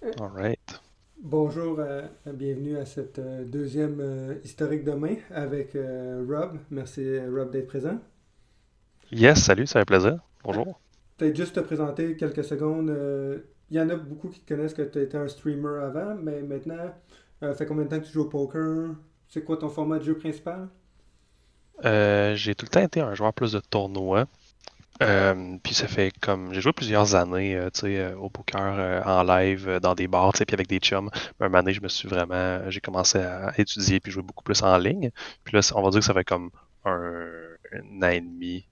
All right. Bonjour, bienvenue à cette deuxième historique de main avec Rob. Merci Rob d'être présent. Yes, salut, ça fait plaisir. Euh, Bonjour. Peut-être juste te présenter quelques secondes. Il y en a beaucoup qui te connaissent que tu étais un streamer avant, mais maintenant, fait combien de temps que tu joues au poker? C'est quoi ton format de jeu principal? J'ai tout le temps été un joueur plus de tournois. Puis ça fait comme j'ai joué plusieurs années, tu sais, au poker en live dans des bars, tu sais, puis avec des chums. Un moment donné, j'ai commencé à étudier puis jouer beaucoup plus en ligne. Puis là, on va dire que ça fait comme un an et demi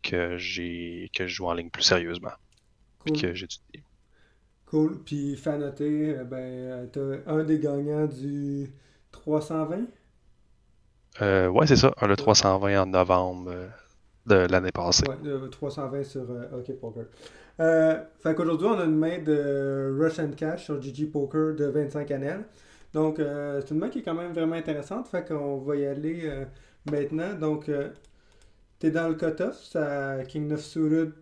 que je joue en ligne plus sérieusement, puis Cool, que j'étudie. cool. Puis, fan noté, t'as un des gagnants du 320? Ouais, c'est ça, le Ouais, 320 en novembre de l'année passée. ouais, 320 sur OK Poker. Fait qu'aujourd'hui, on a une main de Russian Cash sur GG Poker de 25 années. Donc, c'est une main qui est quand même vraiment intéressante. Fait qu'on va y aller maintenant. Donc, t'es dans le cutoff, ça King 9 suited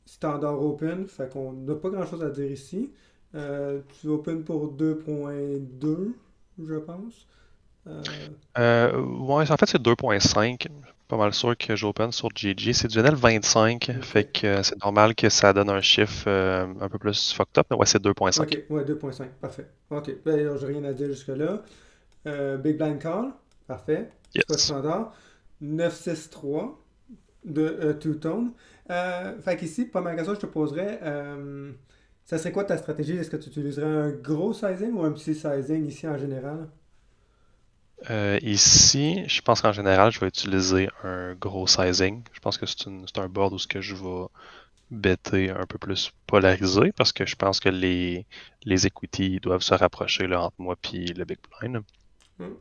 standard open. Fait qu'on n'a pas grand chose à dire ici. Tu open pour 2.2, je pense. Euh, Ouais, en fait, c'est 2.5. Pas mal sûr que j'open sur GG. C'est du NL25, fait ok. que c'est normal que ça donne un chiffre un peu plus fucked up, mais ouais, c'est 2.5. Ok, ouais, 2.5. Parfait. Ok, ben, alors, j'ai rien à dire jusque-là. Big Blind Call, parfait. Spot Yes. standard. 9-6-3 de Two-Tone. Fait qu'ici, pas mal de questions que je te poserais. Ça serait quoi ta stratégie? Est-ce que tu utiliserais un gros sizing ou un petit sizing ici en général? Ici, je pense qu'en général, je vais utiliser un gros sizing. Je pense que c'est un board où ce que je vais better un peu plus polarisé parce que je pense que les equity doivent se rapprocher là, entre moi et le big blind.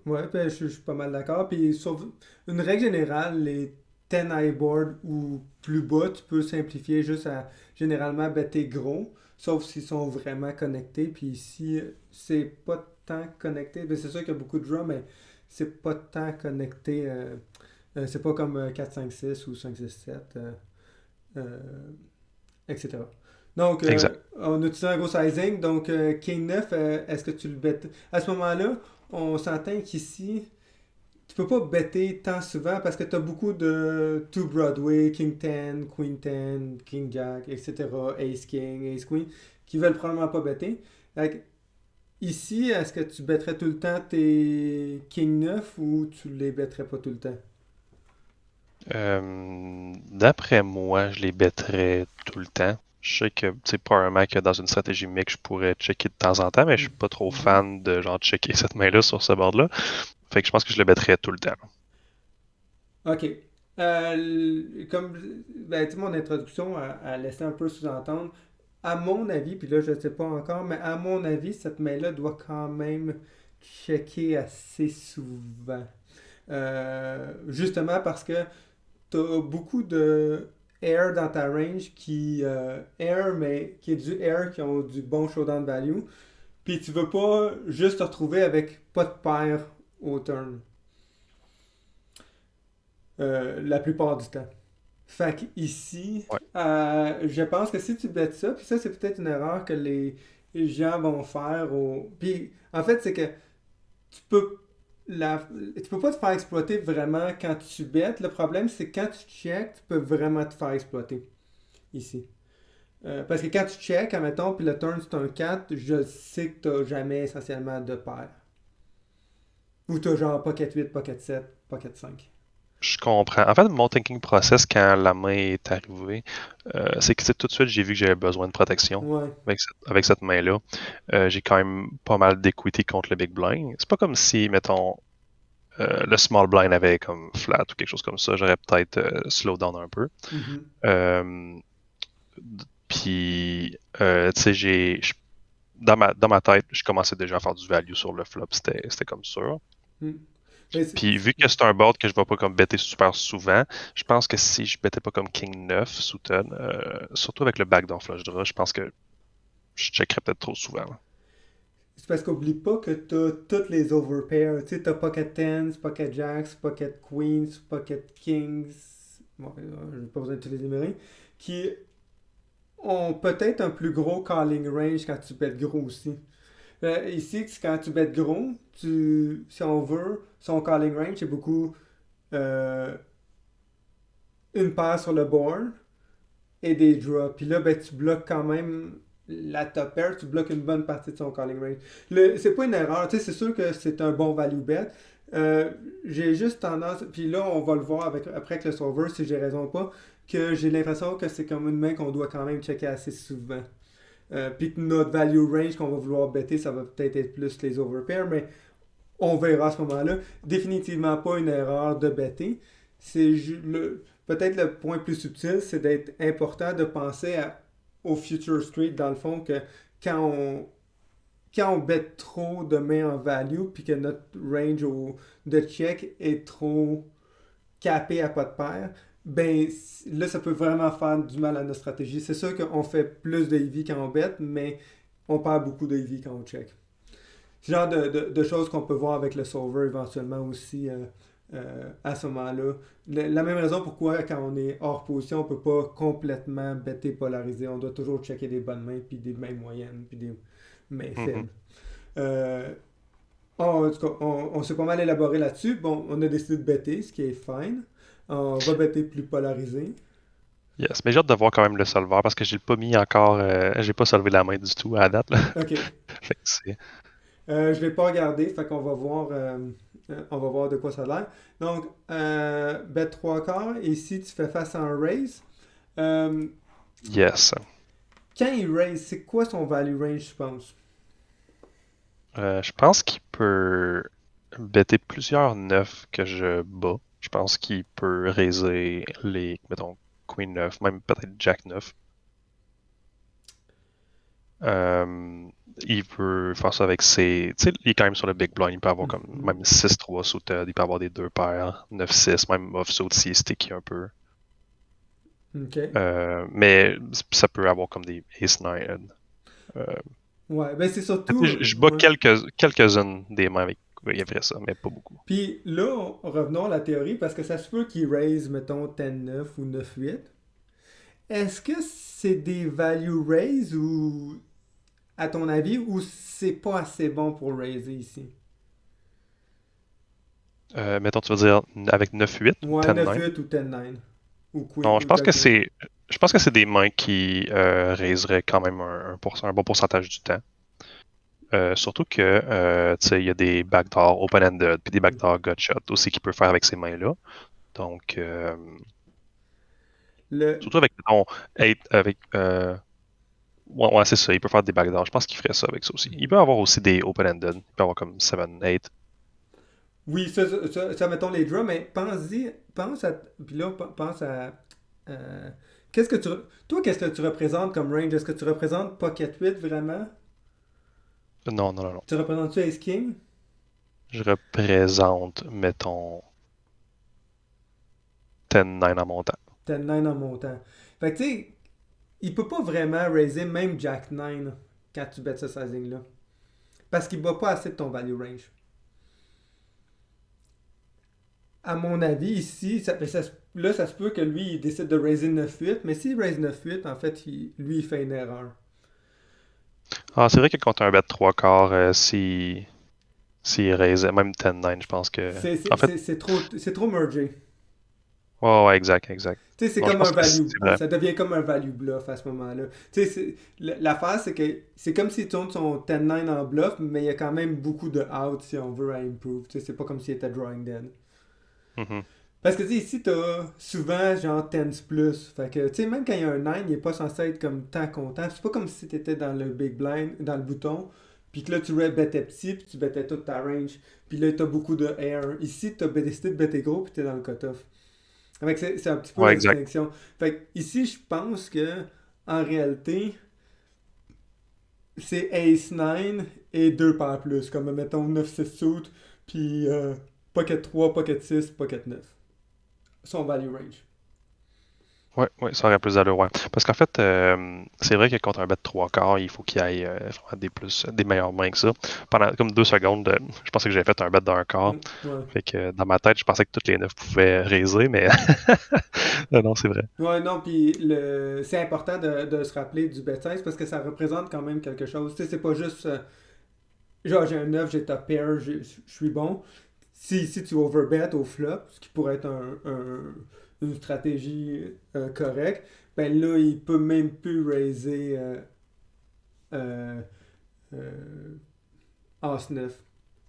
Ouais, ben, je suis pas mal d'accord. Puis, sur une règle générale, les 10 high board ou plus bas, tu peux simplifier juste à généralement better gros, sauf s'ils sont vraiment connectés. Puis ici, c'est pas tant connecté. Ben, c'est sûr qu'il y a beaucoup de draws, mais c'est pas tant connecté. C'est pas comme 4, 5, 6 ou 5, 6, 7, euh, etc. Donc, Exact. on utilise un gros sizing. Donc, King 9, est-ce que tu le bêtes? À ce moment-là, on s'entend qu'ici, tu peux pas bêter tant souvent parce que tu as beaucoup de Two Broadway, King 10, Queen 10, King Jack, etc., Ace King, Ace Queen, qui veulent probablement pas bêter. Fait ici, est-ce que tu bêterais tout le temps tes King 9 ou tu les bêterais pas tout le temps? D'après moi, je les bêterais tout le temps. Je sais que, tu sais, probablement que dans une stratégie mix, je pourrais checker de temps en temps, mais je suis pas trop Mhm. fan de genre checker cette main-là sur ce board-là. Fait que je pense que je le bêterais tout le temps. OK. Comme ben, tu sais, mon introduction a laissé un peu sous-entendre, à mon avis, puis là je ne sais pas encore, mais à mon avis, cette main-là doit quand même checker assez souvent. Justement parce que tu as beaucoup de air dans ta range qui air, mais qui est du air qui ont du bon showdown value. Puis tu veux pas juste te retrouver avec pas de paire au turn. La plupart du temps. Fait que ici, Ouais. je pense que si tu bêtes ça, puis ça c'est peut-être une erreur que les gens vont faire Puis en fait, c'est que tu peux tu peux pas te faire exploiter vraiment quand tu bêtes. Le problème, c'est que quand tu check, tu peux vraiment te faire exploiter ici. Parce que quand tu check, admettons, puis le turn c'est un 4, je sais que t'as jamais essentiellement de paire. Ou t'as genre pocket 8, pocket 7, pocket 5. Je comprends. En fait, mon thinking process quand la main est arrivée, c'est que tout de suite, j'ai vu que j'avais besoin de protection Ouais. avec cette main-là. J'ai quand même pas mal d'equity contre le big blind. C'est pas comme si, mettons, le small blind avait comme flat ou quelque chose comme ça. J'aurais peut-être slow down un peu. Mhm. Euh, Puis, tu sais, dans ma tête, je commençais déjà à faire du value sur le flop. C'était comme sûr. Mhm. Mais Puis, vu que c'est un board que je ne vais pas comme bêter super souvent, je pense que si je bêtais pas comme King 9 sous turn, surtout avec le backdoor flush draw, je pense que je checkerais peut-être trop souvent, là. c'est parce qu'oublie pas que t'as toutes les overpairs. Tu sais, t'as Pocket Tens, Pocket Jacks, Pocket Queens, Pocket Kings. Bon, j'ai pas besoin de tous les énumérer. Qui ont peut-être un plus gros calling range quand tu bêtes gros aussi. Ici, quand tu bêtes gros, si on veut, son calling range, c'est beaucoup euh, une paire sur le board et des draws. Puis là, ben, tu bloques quand même la top pair, tu bloques une bonne partie de son calling range. C'est pas une erreur, tu sais, c'est sûr que c'est un bon value bet. Euh, j'ai juste tendance, puis là, on va le voir après avec le solver, si j'ai raison ou pas, que j'ai l'impression que c'est comme une main qu'on doit quand même checker assez souvent. Puis que notre value range qu'on va vouloir better, ça va peut-être être plus les overpairs, mais on verra à ce moment-là. Définitivement pas une erreur de better. Peut-être le point plus subtil, c'est d'être important de penser au future street, dans le fond, que quand on, quand on bet trop de mains en value, puis que notre range de check est trop capé à pas de paire, ben là, ça peut vraiment faire du mal à notre stratégie. C'est sûr qu'on fait plus de EV quand on bet, mais on perd beaucoup de EV quand on check. C'est le genre de choses qu'on peut voir avec le solver éventuellement aussi à ce moment-là. La même raison pourquoi quand on est hors position, on peut pas complètement better polarisé. On doit toujours checker des bonnes mains, puis des mains moyennes, puis des mains Mhm. faibles. Euh, en tout cas, on s'est pas mal élaboré là-dessus. Bon, on a décidé de better, ce qui est fine. On va better plus polarisé. Yes, mais j'ai hâte de voir quand même le solver parce que j'ai pas mis encore, j'ai pas solvé la main du tout à la date, là. OK. Fait que c'est... Je l'ai pas regardé, fait qu'on va voir, on va voir de quoi ça a l'air. Donc, bet 3 quarts, et si tu fais face à un raise, euh, Yes. quand il raise, c'est quoi son value range, je pense? Je pense qu'il peut bêter plusieurs neufs que je bats. Je pense qu'il peut raiser les, mettons, Queen 9, même peut-être Jack 9. Euh, il peut faire ça avec ses. Tu sais, il est quand même sur le big blind. Il peut avoir comme Mhm. même 6-3 suited. Il peut avoir des deux paires, 9-6, même offsuit s'il est sticky un peu. OK. Mais ça peut avoir comme des Ace-9. Euh, Ouais, ben c'est surtout. je bats Ouais. quelques-unes des mains avec. Il y avait ça, mais pas beaucoup. Puis là, revenons à la théorie, parce que ça se peut qu'il raise, mettons, 10-9 ou 9-8. Est-ce que c'est des value raise ou, à ton avis, ou c'est pas assez bon pour raiser ici? Mettons, tu veux dire avec 9-8 ou Ouais, 10-9? 9-8 ou 10-9. Ou Queen Non, ou Jack 9. je pense que c'est des mains qui raiseraient quand même un bon pourcentage du temps. Surtout que, tu sais, il y a des backdoor open-ended puis des backdoor gutshot aussi qu'il peut faire avec ces mains-là. Donc, Le... surtout avec, mettons, 8, avec, ouais, ouais, c'est ça, il peut faire des backdoors. Je pense qu'il ferait ça avec ça aussi. Il peut avoir aussi des open-ended. Il peut avoir comme 7, 8. Oui, mettons les draws, mais pense-y, pense à. Puis là, pense à. euh, qu'est-ce que tu. Toi, qu'est-ce que tu représentes comme range? Est-ce que tu représentes Pocket 8 vraiment? Non, non, non, non. Tu représentes-tu Ace King? Je représente, mettons, 10-9 en montant. 10-9 en montant. Fait que tu sais, il peut pas vraiment raiser même Jack 9 quand tu bets ce sizing-là. Parce qu'il bat pas assez de ton value range. À mon avis, ici, là, ça se peut que lui, il décide de raiser 9-8, mais s'il raise 9-8, en fait, lui, il fait une erreur. Ah, c'est vrai que quand tu as un bet 3 quarts, s'il raise, même 10-9, je pense que. En fait, C'est trop mergé. ouais, ouais, exact, exact. Tu sais, c'est Non, je comme un pense que value. c'est vrai. Ça devient comme un value bluff à ce moment-là. Tu sais, l'affaire, c'est que c'est comme s'il tourne son 10-9 en bluff, mais il y a quand même beaucoup de out si on veut à improve. Tu sais, c'est pas comme s'il était drawing dead. Mhm. Parce que tu sais, ici, t'as souvent genre 10 plus. Fait que, tu sais, même quand il y a un 9, il est pas censé être comme tant content. C'est pas comme si t'étais dans le big blind, dans le bouton, puis que là, tu bettais petit, puis tu bettais toute ta range. Puis là, t'as beaucoup de air. Ici, t'as décidé de better gros, puis t'es dans le cutoff. Fait que c'est un petit peu Ouais, la exact. distinction. Fait que ici, je pense que, en réalité, c'est Ace 9 et 2 paires plus. Comme, mettons, 9-6 suit, puis Pocket 3, Pocket 6, Pocket 9. Son value range. Ouais, ouais, ça aurait plus d'allure, ouais. Parce qu'en fait, c'est vrai que contre un bet 3 quarts, il faut qu'il y ait vraiment des meilleures mains que ça. Pendant comme 2 secondes, je pensais que j'avais fait un bet d'un quart. Ouais. Fait que dans ma tête, je pensais que toutes les 9 pouvaient raiser, mais non, c'est vrai. Ouais, non, puis c'est important de se rappeler du bet size parce que ça représente quand même quelque chose. Tu sais, c'est pas juste genre j'ai un 9, j'ai top pair, je suis bon. Si tu overbet au flop, ce qui pourrait être une stratégie correcte, ben là, il peut même plus raiser euh, euh, As-9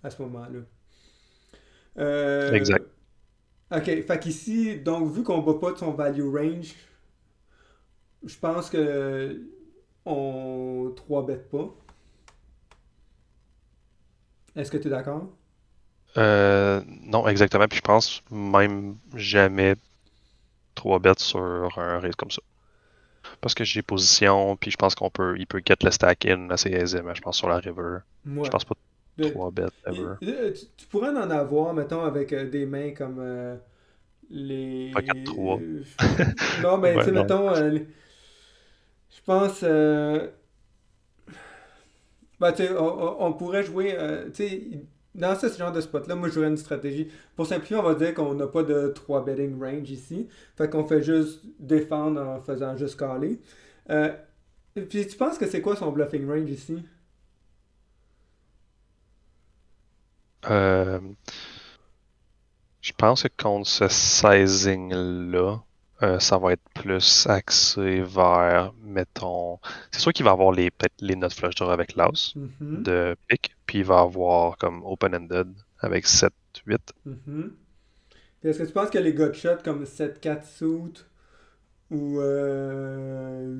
à ce moment-là. Exact. Euh, ok, fait qu'ici, donc vu qu'on bat pas de son value range, je pense que on 3 bet pas. Est-ce que tu es d'accord? Non, exactement. Puis je pense même jamais 3 bêtes sur un raise comme ça. Parce que j'ai position, puis je pense il peut get le stack in assez aisément, je pense, sur la river. Je Ouais. pense pas De- 3 bêtes ever. tu pourrais en avoir, mettons, avec des mains comme Pas 4-3. non, mais tu Ouais, sais, non. mettons, je pense. Ben, tu sais, on pourrait jouer. Tu sais, dans ce genre de spot-là, moi, je jouerais une stratégie. Pour simplifier, on va dire qu'on n'a pas de 3 betting range ici. Fait qu'on fait juste défendre en faisant juste caller. Euh, puis tu penses que c'est quoi son bluffing range ici? Euh, je pense que contre ce sizing-là, ça va être plus axé vers, mettons. C'est sûr qu'il va avoir peut-être les notes flush draw avec l'as Mhm, de pick, puis il va avoir comme open-ended avec 7-8. mhm. Puis est-ce que tu penses que les gutshot comme 7-4 suit ou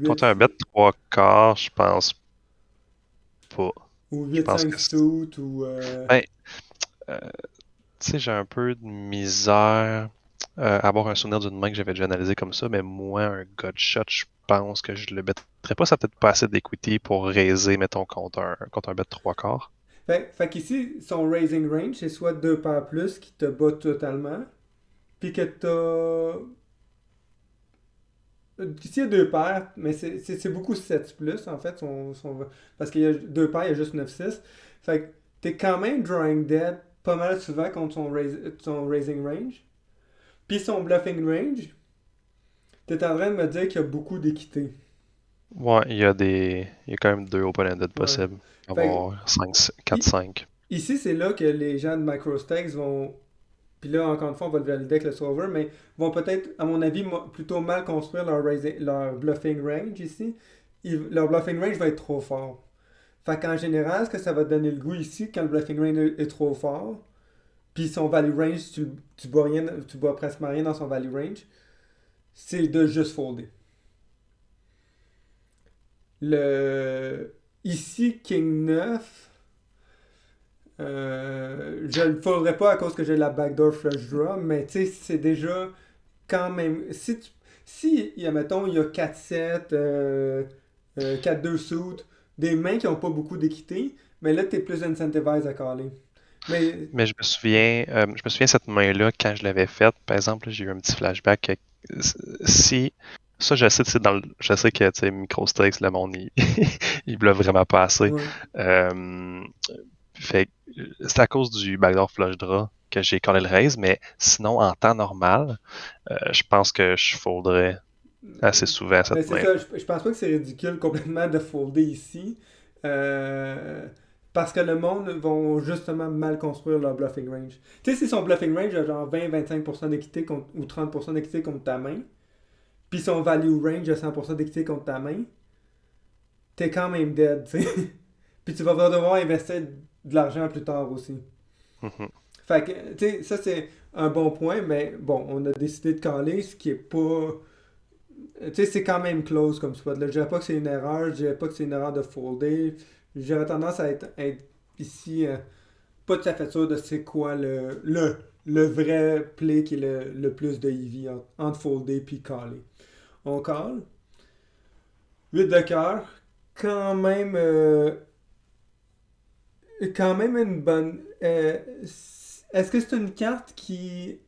Contre un bet 3 quarts, je pense pas. ou Je huit pense cinq que suit ou ben, euh, tu sais, j'ai un peu de misère à avoir un souvenir d'une main que j'avais déjà analysée comme ça, mais moi, un gut shot, je pense que je le mettrais pas. Ça a peut-être pas assez d'equity pour raiser, mettons, contre un bet 3 quarts. fait qu'ici, son raising range, c'est soit 2 paires plus qui te bat totalement, puis que t'as. Ici, il y a 2 paires, mais c'est beaucoup 7 plus, en fait, parce qu'il y a 2 paires, il y a juste 9-6. Fait que t'es quand même drawing dead pas mal souvent contre son raising range. Puis son bluffing range, t'es en train de me dire qu'il y a beaucoup d'équité. Ouais, il y a quand même deux open-ended Ouais. possibles. Fait Avoir 5, que, 4-5. ici, c'est là que les gens de MicroStakes vont. Puis là, encore une fois, on va le valider avec le solver, mais vont peut-être, à mon avis, plutôt mal construire leur bluffing range ici. Leur bluffing range va être trop fort. Fait qu'en général, ce que ça va te donner le goût ici, quand le bluffing range est trop fort, puis son value range, tu bois rien, tu bois presque rien dans son value range, c'est de juste folder. Le... Ici, King 9, je le folderai pas à cause que j'ai la backdoor flush draw, mais tu sais, c'est déjà quand même. Si mettons, il y a 4-7, 4-2 suit, des mains qui n'ont pas beaucoup d'équité, mais là, tu es plus incentivized à caller. Mais. Mais je me souviens cette main-là, quand je l'avais faite, par exemple, j'ai eu un petit flashback. Si, ça, je sais que, tu sais, MicroStakes, le monde, il bluffe vraiment pas assez. Ouais. Euh, Fait que c'est à cause du backdoor flush draw que j'ai collé le raise, mais sinon, en temps normal, je pense que je foldrais assez souvent Ben cette c'est main. ça, je pense pas que c'est ridicule complètement de folder ici. euh, Parce que le monde vont justement mal construire leur bluffing range. Tu sais, si son bluffing range a genre 20-25% d'équité ou 30% d'équité contre ta main, puis son value range a 100% d'équité contre ta main, t'es quand même dead, tu sais. Puis tu vas devoir investir de l'argent plus tard aussi. Mhm. Fait que, tu sais, ça c'est un bon point, mais bon, on a décidé de caler, ce qui est pas. Tu sais, c'est quand même close comme spot. Là. Je dirais pas que c'est une erreur, je dirais pas que c'est une erreur de folder. J'aurais tendance à être ici pas tout à fait sûr de c'est quoi le vrai play qui est le plus de EV entre folder puis caller. On call. 8 de cœur. Quand même, quand même une bonne. Est-ce que c'est une carte qui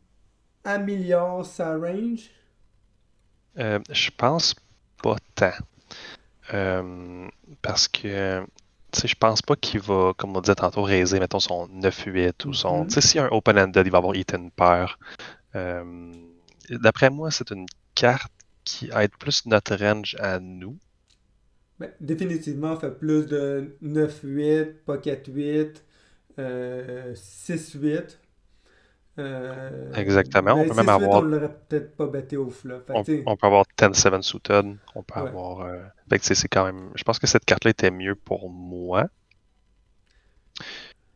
améliore sa range? Je pense pas tant. Euh, Parce que, tu sais, je pense pas qu'il va, comme on disait tantôt, raiser, mettons, son 9-8 ou son. Tu Mhm. sais, s'il y a un open-ended, il va avoir eaten une paire. Euh, D'après moi, c'est une carte qui aide plus notre range à nous. Ben, définitivement, on fait plus de 9-8, pocket 8, 6-8. Exactement. On Ben peut même 6-8, on avoir, l'aurait peut-être pas bêté au flop. Fait que, tu sais, on peut avoir 10-7 suited. On peut ouais. avoir. Fait que, tu sais, c'est quand même. Je pense que cette carte-là était mieux pour moi.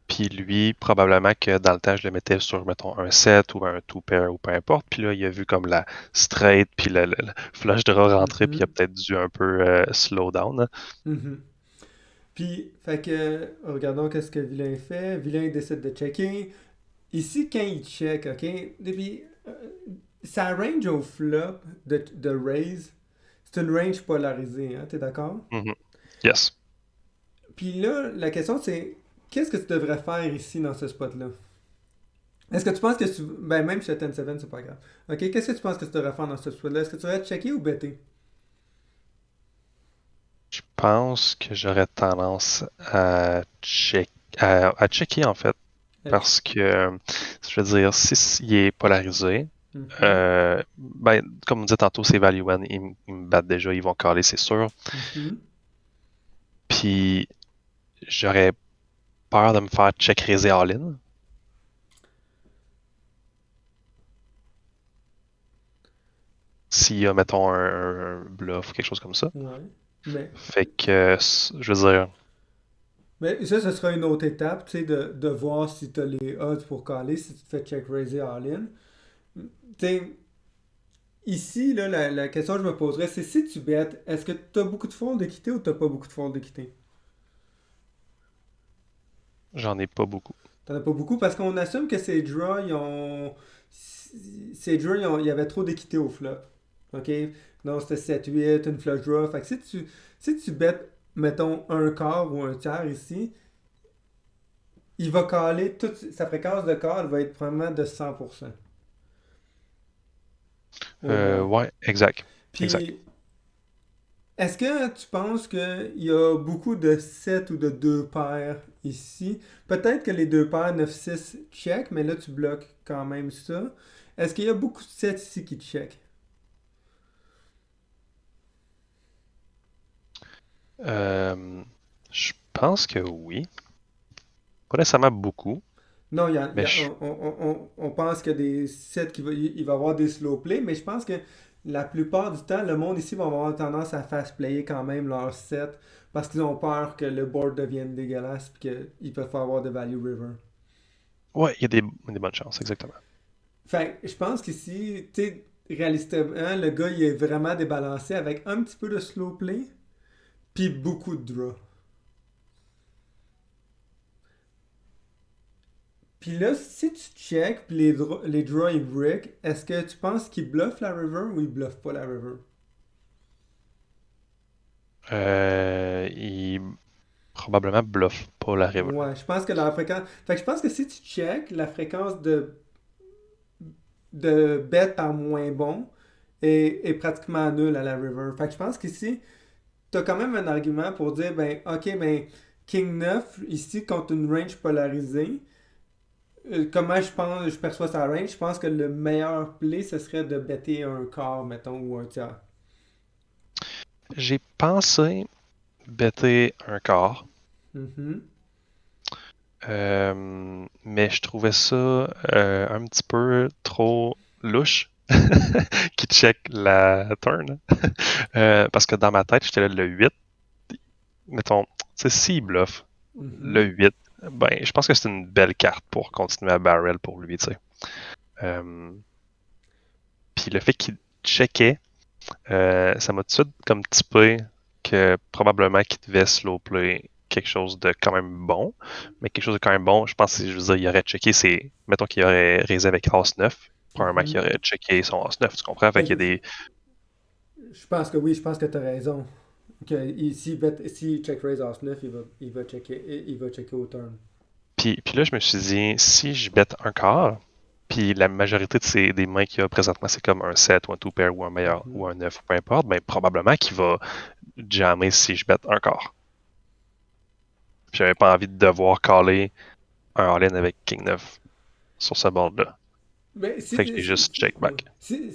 Puis lui, probablement que dans le temps, je le mettais sur, mettons, un 7 ou un 2 pair ou peu importe. Puis là, il a vu comme la straight, puis le flush draw rentrer, puis il a Mhm. peut-être dû un peu slow down, hein. Mhm. Puis, fait que, regardons qu'est-ce que Vilain fait. Vilain décide de checker. Ici, quand il check, ok, depuis, sa range au flop de raise, c'est une range polarisée, hein, t'es d'accord? Mhm. Yes. Puis là, la question c'est, qu'est-ce que tu devrais faire ici dans ce spot-là? Est-ce que tu penses que tu. Ben, même chez 10-7, c'est pas grave. Ok, qu'est-ce que tu penses que tu devrais faire dans ce spot-là? Est-ce que tu devrais checker ou bêter? Je pense que j'aurais tendance à checker, en fait. Parce que, je veux dire, si il est polarisé, Mhm, ben, comme on dit tantôt, c'est value one, ils me battent déjà, ils vont caler, c'est sûr. mhm. Puis, j'aurais peur de me faire check raiser all-in. S'il y a, mettons, un bluff ou quelque chose comme ça. Ouais. Mais, Fait que, je veux dire, mais ça, ce sera une autre étape, tu sais, de voir si tu as les odds pour caler, si tu te fais check raiser all-in. Tu sais, ici, là, la question que je me poserais, c'est si tu bêtes, est-ce que tu as beaucoup de fonds d'équité ou tu pas beaucoup de fonds d'équité? j'en ai pas beaucoup. T'en as pas beaucoup parce qu'on assume que ces draws, ils ont. Ces draws, il y avait trop d'équité au flop. OK? Non, c'était 7-8, une flush draw. Fait que si tu bêtes, mettons, un quart ou un tiers ici, il va caler, sa fréquence de call va être probablement de 100% au moins. Ouais, exact. Exact. Puis, est-ce que tu penses qu'il y a beaucoup de 7 ou de 2 paires ici? Peut-être que les 2 paires 9-6 check, mais là tu bloques quand même ça. Est-ce qu'il y a beaucoup de 7 ici qui check? Euh, je pense que oui. Pas nécessairement beaucoup, Non, mais on pense qu'il y a des 7 il va y avoir des slow play, mais je pense que la plupart du temps, le monde ici va avoir tendance à fast player quand même leurs 7 parce qu'ils ont peur que le board devienne dégueulasse et qu'ils peuvent avoir de value river. ouais, il y a des bonnes chances, exactement. Fait que je pense qu'ici, tu sais, réalistement, le gars, il est vraiment débalancé avec un petit peu de slow play, puis beaucoup de draw. Puis là, si tu check, puis les draws, ils brick, est-ce que tu penses qu'il bluffe la river ou il bluffe pas la river? Il probablement bluffe pas la river. Ouais, je pense que la fréquence. Fait que je pense que si tu check, la fréquence de bet en moins bon est pratiquement nulle à la river. Fait que je pense qu'ici, t'as quand même un argument pour dire, ben, ok, ben, King 9 ici, contre une range polarisée, comment je perçois sa range, je pense que le meilleur play, ce serait de better un quart, mettons, ou un tiers. J'ai pensé bêter un quart, Mhm. mais je trouvais ça un petit peu trop louche qui check la turn. Parce que dans ma tête, j'étais là le 8. Mettons, tu sais, s'il bluffe le Mhm. 8, ben, je pense que c'est une belle carte pour continuer à barrel pour lui, tu sais. Euh, Puis le fait qu'il checkait, ça m'a tout de suite comme typé que probablement qu'il devait slow play quelque chose de quand même bon. Mais quelque chose de quand même bon, je pense que je veux dire, il aurait checké mettons qu'il aurait raisé avec As-9. Probablement qu'il Mhm. aurait checké son As-9, tu comprends? Fait Ben, qu'il y a des. je pense que oui, je pense que tu as raison. Si check raise off 9, il va checker au turn. Puis là, je me suis dit, si je bête un quart, Puis la majorité des mains qu'il y a présentement, c'est comme un 7 ou un 2 pair ou un meilleur Mhm. ou un 9 ou peu importe, ben probablement qu'il va jammer si je bête un quart. Puis j'avais pas envie de devoir caller un all-in avec King 9 sur ce board-là. Mais Fait que j'ai juste check back. tu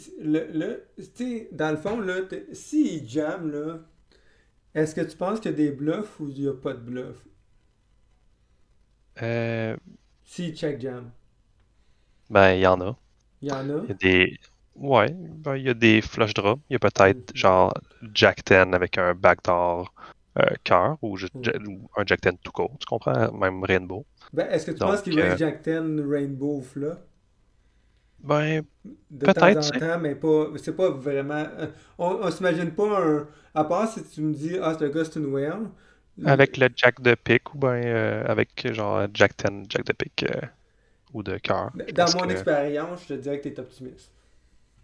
sais, dans le fond, là, s'il jam, là, est-ce que tu penses qu'il y a des bluffs ou il n'y a pas de bluff? Euh, S'il check jam, ben, il y en a. il y en a. Il y a des. Ouais, ben, il y a des flush draws. Il y a peut-être Mhm. genre Jack 10 avec un backdoor cœur ou, Mhm. ou un Jack 10 tout court. Tu comprends? Même Rainbow. Ben, est-ce que tu penses Donc, qu'il raise Jack 10 Rainbow flop ben, de temps peut-être, en tu sais. temps, mais pas, c'est pas vraiment. On s'imagine pas un. À part si tu me dis, ah, ce gars, c'est une whale. Avec le Jack de pique ou ben avec genre Jack 10, Jack de pique ou de cœur. Je Dans pense mon que. expérience, je te dirais que tu es optimiste.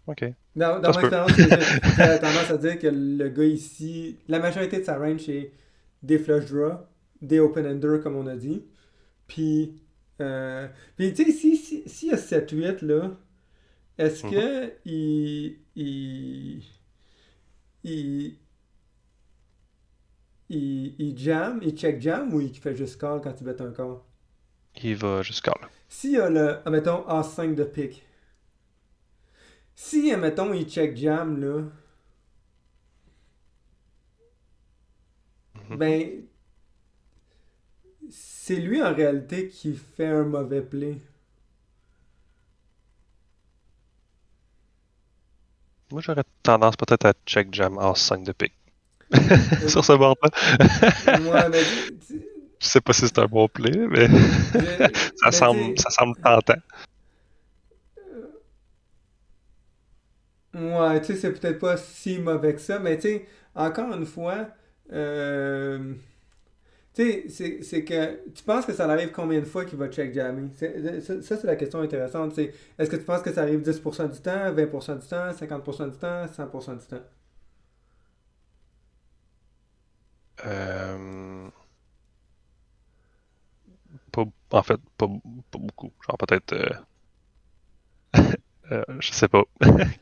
Ok, Dans ça mon se peut. expérience, j'ai tendance à dire que le gars ici, la majorité de sa range, c'est des flush draws, des open-ender, comme on a dit. Puis, puis tu sais, s'il y a 7-8, là, est-ce Mhm. que il, il jam, il check jam ou il fait juste call quand il bet un call? Il va jusqu'à là. S'il y a le, admettons, As-5 de pique, si, admettons, il check jam, là, Mhm. ben, c'est lui en réalité qui fait un mauvais play. Moi, j'aurais tendance peut-être à check jam as 5 de pique. Euh, Sur ce board-là. Ouais, mais Je sais pas si c'est un bon play, mais mais tu sais, ça semble tentant. ouais, tu sais, c'est peut-être pas si mauvais que ça, mais tu sais, encore une fois, euh, tu sais, c'est que tu penses que ça arrive combien de fois qu'il va check jammer? Ça, c'est la question intéressante. C'est est-ce que tu penses que ça arrive 10% du temps, 20% du temps, 50% du temps, 100% du temps? Euh, en fait, pas beaucoup. Genre peut-être, je sais pas,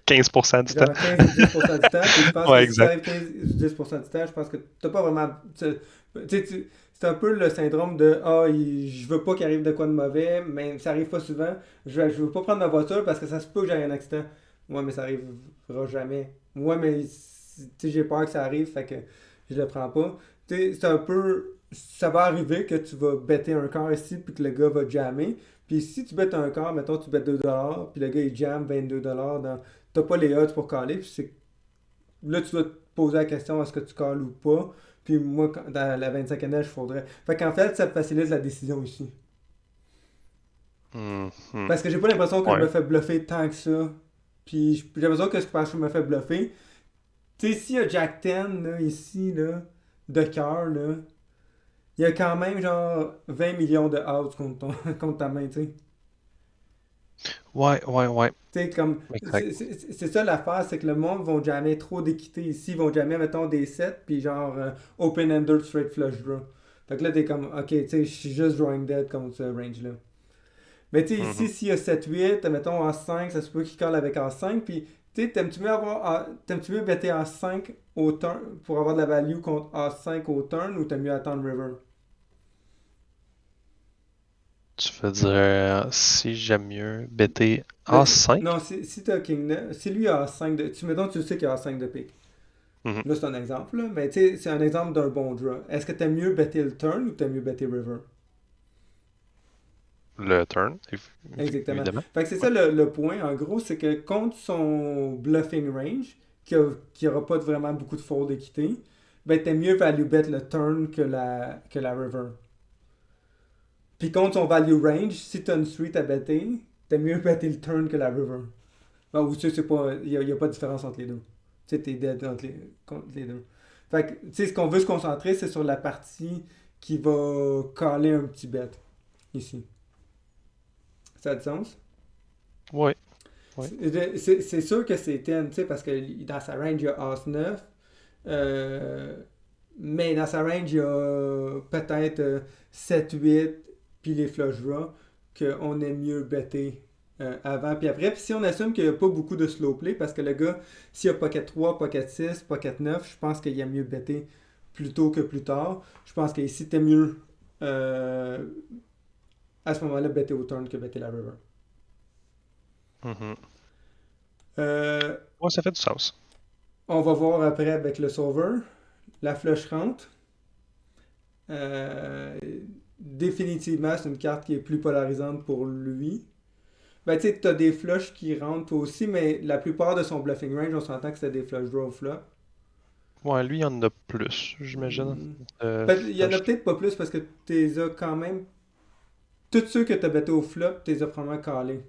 15% du temps. Genre 15 ou 10% du temps, puis je pense que Ouais, si ça exact. arrive 15 ou 10% du temps, je pense que t'as pas vraiment. C'est un peu le syndrome de ah, je veux pas qu'il arrive de quoi de mauvais, mais ça arrive pas souvent. Je veux pas prendre ma voiture parce que ça se peut que j'aie un accident. Ouais, mais ça arrivera jamais. Ouais, mais tu sais, j'ai peur que ça arrive, fait que je le prends pas. Tu sais, c'est un peu. Ça va arriver que tu vas bêter un quart ici, puis que le gars va jammer. Puis si tu bêtes un quart, mettons, tu bêtes 2$, puis le gars il jamme 22$ dans t'as pas les odds pour caler. Puis là, tu dois te poser la question est-ce que tu cales ou pas. Puis moi, dans la 25 neige, il faudrait. Fait qu'en fait, ça facilite la décision ici. Mhm. Parce que j'ai pas l'impression que je Ouais. me fais bluffer tant que ça. Puis j'ai l'impression que c'est parce que je me fais bluffer. Tu sais, s'il y a Jack 10 là, ici, là, de cœur, là, il y a quand même genre 20 millions de outs contre, contre ta main, tu sais. Ouais, ouais, ouais. Tu sais, comme, Exact. c'est ça l'affaire, c'est que le monde vont jamais trop d'équité ici, ils vont jamais, mettons, des sets, puis genre open-ender straight flush draw. Fait que là, t'es comme, ok, tu sais, je suis juste drawing dead contre ce range-là. Mais tu sais, ici, Mhm. s'il y a 7-8, mettons en 5 ça se peut qu'il colle avec en 5 puis tu sais, t'aimes-tu mieux bêter en 5 au turn pour avoir de la value contre A5 au turn ou t'aimes mieux attendre river? Tu veux dire, si j'aime mieux bêter Ben, A5? non, si t'as King 9, si lui a A5 de. Mettons, tu sais qu'il a A5 de pique. Mhm. Là, c'est un exemple, là, mais tu sais, c'est un exemple d'un bon draw. Est-ce que t'aimes mieux bêter le turn ou t'aimes mieux bêter river? Le turn, Exactement. évidemment. Fait que c'est Ouais. ça le point, en gros, c'est que contre son bluffing range, qui aura pas vraiment beaucoup de fold d'équité, ben t'aimes mieux value bet le turn que la river. Puis contre son value range, si t'as une suite à better, t'aimes mieux better le turn que la river. Ben, ou tu sais, c'est pas, y a pas de différence entre les deux. Tu sais, t'es dead contre les deux. Fait que, tu sais, ce qu'on veut se concentrer, c'est sur la partie qui va caler un petit bet, ici. Ça a du sens? Ouais, ouais. C'est sûr que c'est 10, tu sais, parce que dans sa range, il y a As-9. euh, mais dans sa range, il y a peut-être 7-8, puis les flush draws, qu'on aime mieux better avant puis après. Puis si on assume qu'il n'y a pas beaucoup de slow play, parce que le gars, s'il a Pocket 3, Pocket 6, Pocket 9, je pense qu'il y a mieux bêter plus tôt que plus tard. Je pense qu'ici, t'es mieux euh, à ce moment-là bêter au turn que bêter la river. Mhm. Euh, Ouais, ça fait du sens. on va voir après avec le solver. La flush rentre. Euh, définitivement, c'est une carte qui est plus polarisante pour lui. Ben, tu sais, t'as des flushs qui rentrent toi aussi, mais la plupart de son bluffing range, on s'entend que c'est des flush draw flop. Ouais, lui, il y en a plus, j'imagine. Hmm. Il y en a Flush. peut-être pas plus parce que t'es as quand même. Tous ceux que t'as bêté au flop, t'es as probablement calés.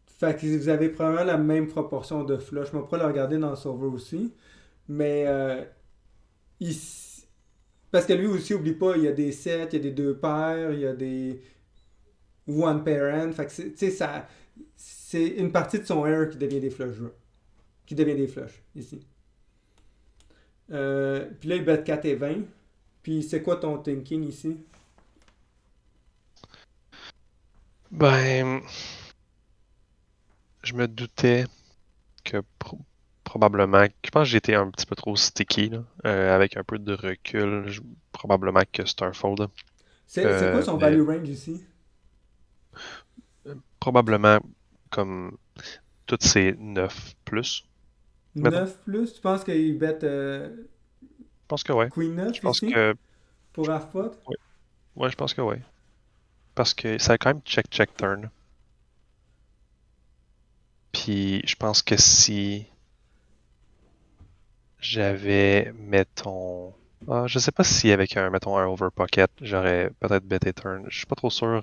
Fait que vous avez probablement la même proportion de flush. Je vais pas le regarder dans le solver aussi. Mais ici, parce que lui aussi, oublie pas, il y a des sets, il y a des deux paires, il y a des one parent. Fait que tu sais, ça, c'est une partie de son air qui devient des flush draws. Qui devient des flushs, ici. Puis là, il bet 4 et 20. Puis c'est quoi ton thinking ici? Ben, je me doutais que probablement, je pense que j'étais un petit peu trop sticky, là. Avec un peu de recul, probablement que c'est un fold. C'est quoi son Mais value range ici? probablement comme toutes ces 9 plus, mettons. 9 plus? Tu penses qu'il bet Je pense que ouais. Queen Je 9 pense ici? que Pour half-pot? ouais. Ouais, je pense que ouais. Parce que ça a quand même check turn. Puis je pense que si j'avais, mettons. Ah, je sais pas si avec mettons, un over pocket, j'aurais peut-être bêté turn. Je suis pas trop sûr,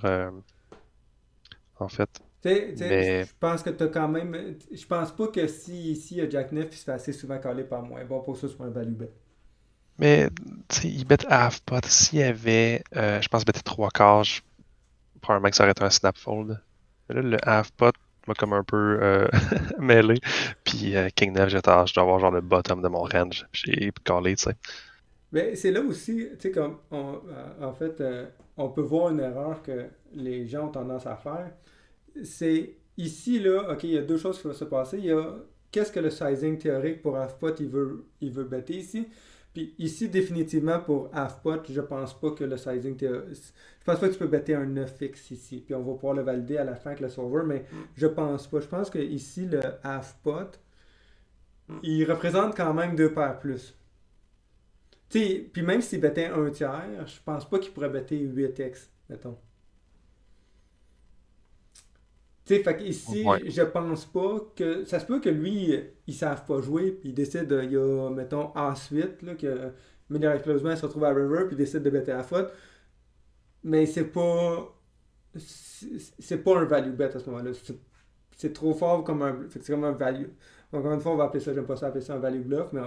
en fait. Tu sais, Mais, je pense que t'as quand même. Je pense pas que si ici il y a Jack 9, il se fait assez souvent caler par moi. Bon, pour ça, c'est pas un value bet. mais, tu sais, il bet half pot. S'il y avait, je pense, bêté trois quarts, probablement que ça aurait été un snap fold. Mais là, le half pot m'a comme un peu mêlé. Puis King 9, je dois avoir genre le bottom de mon range. J'ai callé, tu sais. Mais c'est là aussi, tu sais, comme. En fait, on peut voir une erreur que les gens ont tendance à faire. C'est ici, là, ok, il y a deux choses qui vont se passer. Il y a qu'est-ce que le sizing théorique pour half-pot il veut bêter ici. Puis ici, définitivement, pour half-pot, je pense pas que le sizing théorique. Je pense pas que tu peux bêter un 9x ici. Puis on va pouvoir le valider à la fin avec le solver, mais je pense pas. Je pense que ici, le half-pot, il représente quand même deux paires plus. Tu sais, puis même s'il bêtait un tiers, je pense pas qu'il pourrait bêter 8x, mettons. Tu sais, fait Ouais. ici, je pense pas que. Ça se peut que lui, ils savent pas jouer, puis il décide, il y a, mettons, As-8, là, que miraculeusement, il se retrouve à River, puis il décide de bêter à la faute. Mais c'est pas. C'est pas un value bet à ce moment-là. C'est trop fort comme un. Fait que c'est comme un value. Encore une fois, on va appeler ça, j'aime pas ça appeler ça un value bluff, mais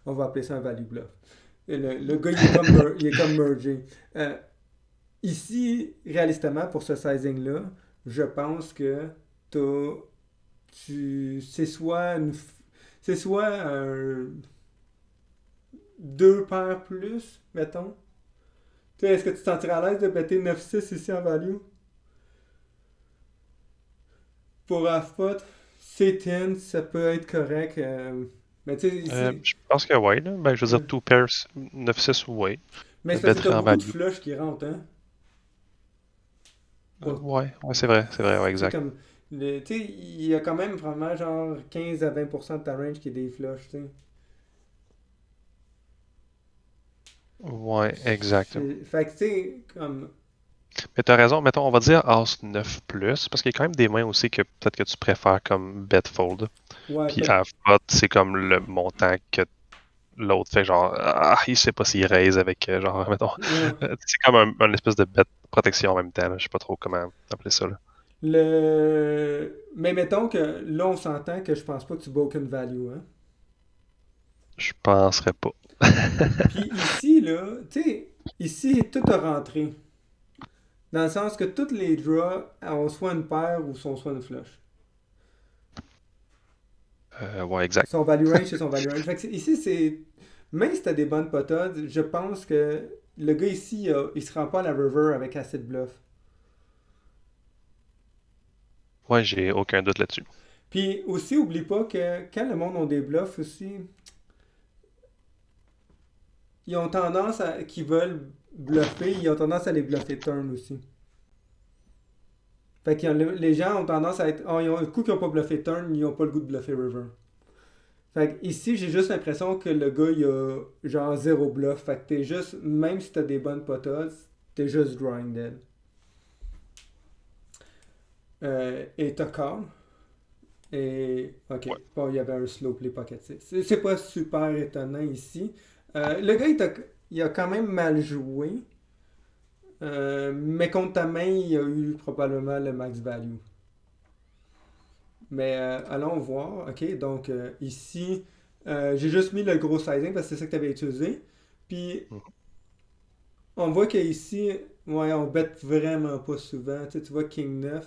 on va appeler ça un value bluff. Et le gars, il est comme mergé. Euh, ici, réalistement, pour ce sizing-là, je pense que t'as c'est soit un deux paires plus, mettons. Tu sais, est-ce que tu te sentirais à l'aise de bêter 9-6 ici en value pour half-pot? C10, ça peut être correct. Mais tu sais, ici. Je pense que ouais, là. Ben, je veux dire, Ouais. two pairs, 9-6, ouais. Mais Le c'est parce que t'as bettrait en beaucoup de value. flush qui rentrent, hein? Pour- Ouais, c'est vrai, ouais, Tu sais, exact. comme. Tu sais, il y a quand même vraiment genre 15 à 20% de ta range qui est des flushs, tu sais. Ouais, exact. Fait que tu sais, comme. Mais t'as raison, mettons, on va dire As 9 plus, parce qu'il y a quand même des mains aussi que peut-être que tu préfères comme bet fold. Ouais, Puis half pot, c'est comme le montant que l'autre fait, genre, ah, il sait pas s'il raise avec, genre, mettons, ouais. c'est comme un espèce de bet protection en même temps, là. Je sais pas trop comment appeler ça, là. Mais mettons que là, on s'entend que je pense pas que tu bats aucune value, hein. Je penserais pas. Puis ici, là, tu sais, ici, tout a rentré. Dans le sens que toutes les draws ont soit une paire ou sont soit une flush. Ouais, exact. Son value range, c'est son value range. Fait que ici, c'est. Même si t'as des bonnes potas, je pense que le gars ici, il se rend pas à la river avec assez de bluff. Ouais, j'ai aucun doute là-dessus. Puis aussi, oublie pas que quand le monde ont des bluffs aussi, ils ont tendance à, qui veulent bluffer, ils ont tendance à les bluffer turn aussi. Fait que les gens ont tendance à être, oh, ils ont, un coup qu'ils ont pas bluffé turn, ils ont pas le goût de bluffer river. Fait que ici, j'ai juste l'impression que le gars, il a genre zéro bluff. Fait que t'es juste, même si t'as des bonnes potas, t'es juste drawing dead. Et t'as call. Et, ok, Ouais. bon, il y avait un slow play pocket six. C'est pas super étonnant ici. Le gars, il a quand même mal joué. Mais contre ta main, il a eu probablement le max value. Mais allons voir. Ok, donc ici, j'ai juste mis le gros sizing parce que c'est ça que tu avais utilisé. Puis Mhm. on voit qu'ici, ouais, on bête vraiment pas souvent. Tu vois King 9.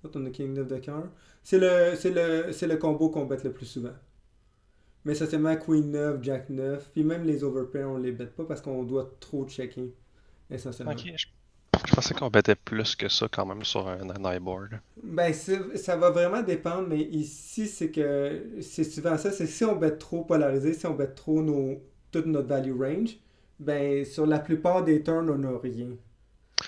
Quand on a King 9 de cœur. C'est le combo qu'on bête le plus souvent. Mais ça c'est ma Queen 9, Jack 9. Puis même les overpairs, on les bête pas parce qu'on doit trop checker, essentiellement. Ok, je pensais qu'on bêtait plus que ça quand même sur un high board. Ben, ça va vraiment dépendre, mais ici, c'est que c'est souvent ça, c'est si on bet trop polarisé, si on bet trop toute notre value range, ben, sur la plupart des turns, on n'a rien.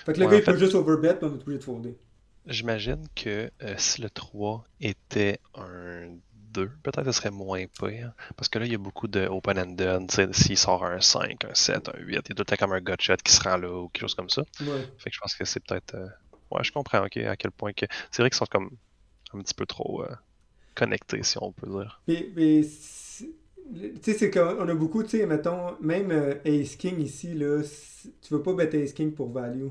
Fait que le Ouais, gars, en il peut fait, juste overbet, puis on est obligé de folder. j'imagine que si le 3 était un 2, peut-être ce serait moins pire. Parce que là, il y a beaucoup de open-ended. Tu sais, s'il sort un 5, un 7, un 8, il y a tout le temps comme un gutshot qui se rend là ou quelque chose comme ça. Ouais. Fait que je pense que c'est peut-être. Ouais, je comprends, ok, à quel point que. C'est vrai qu'ils sont comme un petit peu trop connectés, si on peut dire. Puis, tu sais, c'est qu'on a beaucoup, tu sais, mettons, même Ace King ici, là, tu veux pas bet Ace King pour value.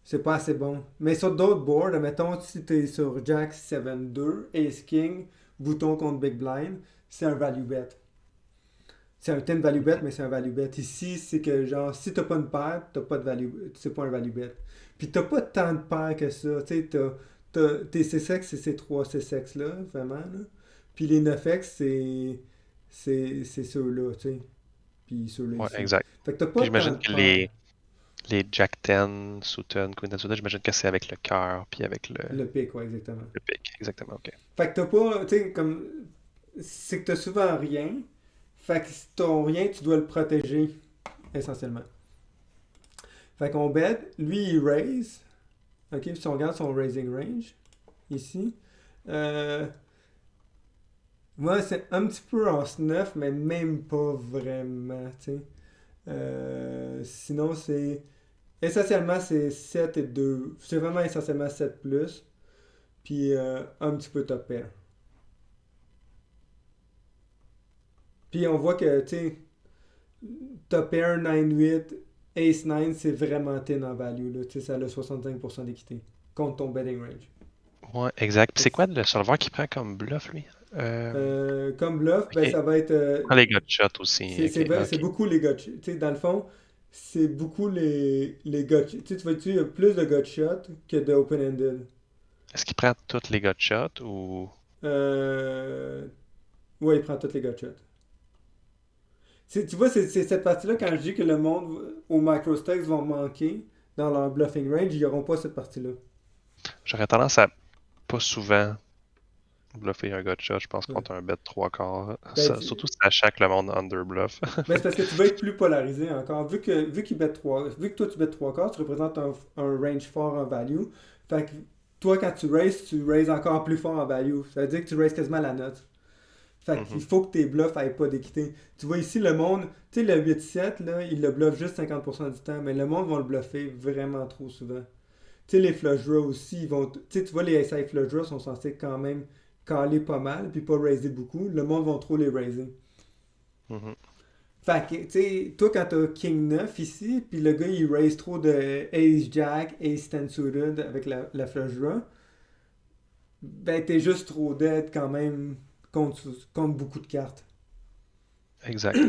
C'est pas assez bon. Mais sur d'autres boards, mettons, si t'es sur Jack 7-2, Ace King, bouton contre Big Blind, c'est un value bet. C'est un 10 value bet, mais c'est un value bet. Ici, c'est que genre, si t'as pas une paire, t'as pas de value, c'est pas un value bet. Puis t'as pas tant de paires que ça. Tu sais, tes C-sex, c'est ces 3 C-sex là, vraiment. Là. Puis les 9X, c'est ceux-là, tu sais. Puis ceux-là Ouais, ici. exact. Fait que t'as Puis pas tant j'imagine de que paires. les Jack 10, Sutton, Queen 10 Sutton, j'imagine que c'est avec le cœur, puis avec Le pic, ouais, exactement. le pic. Exactement, ok. Fait que t'as pas, tu sais, comme, c'est que t'as souvent rien. Fait que si ton rien, tu dois le protéger, essentiellement. Fait qu'on bet, lui, il raise. Ok, puis si on regarde son raising range, ici, euh, moi, c'est un petit peu en snuff, mais même pas vraiment, tu sais. Sinon, essentiellement, c'est 7 et 2. C'est vraiment essentiellement 7 plus, puis un petit peu top pair. Puis on voit que, tu sais, top pair 9-8, Ace 9, c'est vraiment thin en value, là. Tu sais, ça a le 65% d'équité contre ton betting range. Ouais, exact. Puis Fait c'est que quoi le serveur qui prend comme bluff, lui? comme bluff, Ok. ben ça va être. Il prend les gutshots aussi. C'est Ok, vrai, c'est ok. beaucoup les gotcha. Tu sais, dans le fond, c'est beaucoup les gotcha. Tu sais, tu vois-tu, il y a plus de gotcha que de open-ended. Est-ce qu'il prend toutes les gutshots ou. Euh... Ouais, il prend toutes les gotcha. Tu vois, c'est cette partie-là, quand je dis que le monde au microstakes vont manquer dans leur bluffing range, ils n'auront pas cette partie-là. J'aurais tendance à pas souvent bluffer un gutshot, je pense, Ouais. contre un bet 3 quarts. Ben, Surtout sachant que le monde under bluff. ben, c'est parce que tu vas être plus polarisé encore. Vu que toi tu bets 3 quarts, tu représentes un range fort en value. Fait que toi, quand tu raises encore plus fort en value. Ça veut dire que tu raises quasiment la note. Fait qu'il Mhm, faut que tes bluffs aient pas d'équité. Tu vois ici, le monde, tu sais, le 8-7, là, il le bluffe juste 50% du temps, mais le monde va le bluffer vraiment trop souvent. Tu sais, les flush draws aussi, ils vont. Tu sais, tu vois, les SI flush draws sont censés quand même caler pas mal, puis pas raiser beaucoup. Le monde va trop les raiser. mhm. Fait que, tu sais, toi, quand t'as King 9 ici, puis le gars, il raise trop de Ace Jack, Ace 10 suited avec la flush draw, ben, t'es juste trop dead quand même contre beaucoup de cartes. Exact.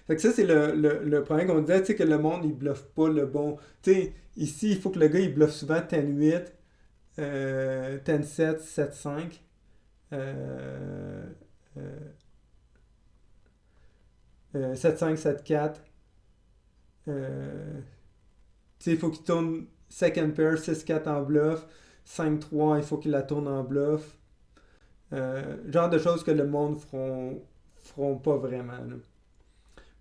Fait que ça, c'est le problème qu'on disait, tu sais, que le monde, il bluffe pas le bon. Tu sais, ici, il faut que le gars, il bluffe souvent 10-8, 10-7, 7-5, euh, euh, 7-5, 7-4. Tu sais, il faut qu'il tourne second pair 6-4 en bluff. 5-3, il faut qu'il la tourne en bluff. Genre de choses que le monde feront pas vraiment, là.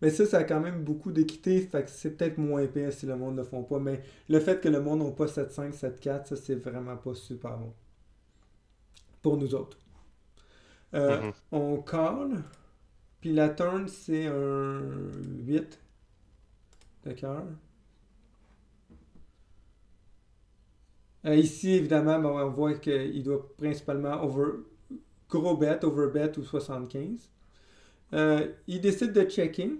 Mais ça a quand même beaucoup d'équité, fait que c'est peut-être moins pire si le monde ne le font pas. Mais le fait que le monde n'a pas 7-5, 7-4, ça c'est vraiment pas super bon pour nous autres. Mhm. On call, puis la turn c'est un 8 de cœur. Ici, évidemment, ben, on voit qu'il doit principalement gros bet, overbet ou 75. Il décide de checker.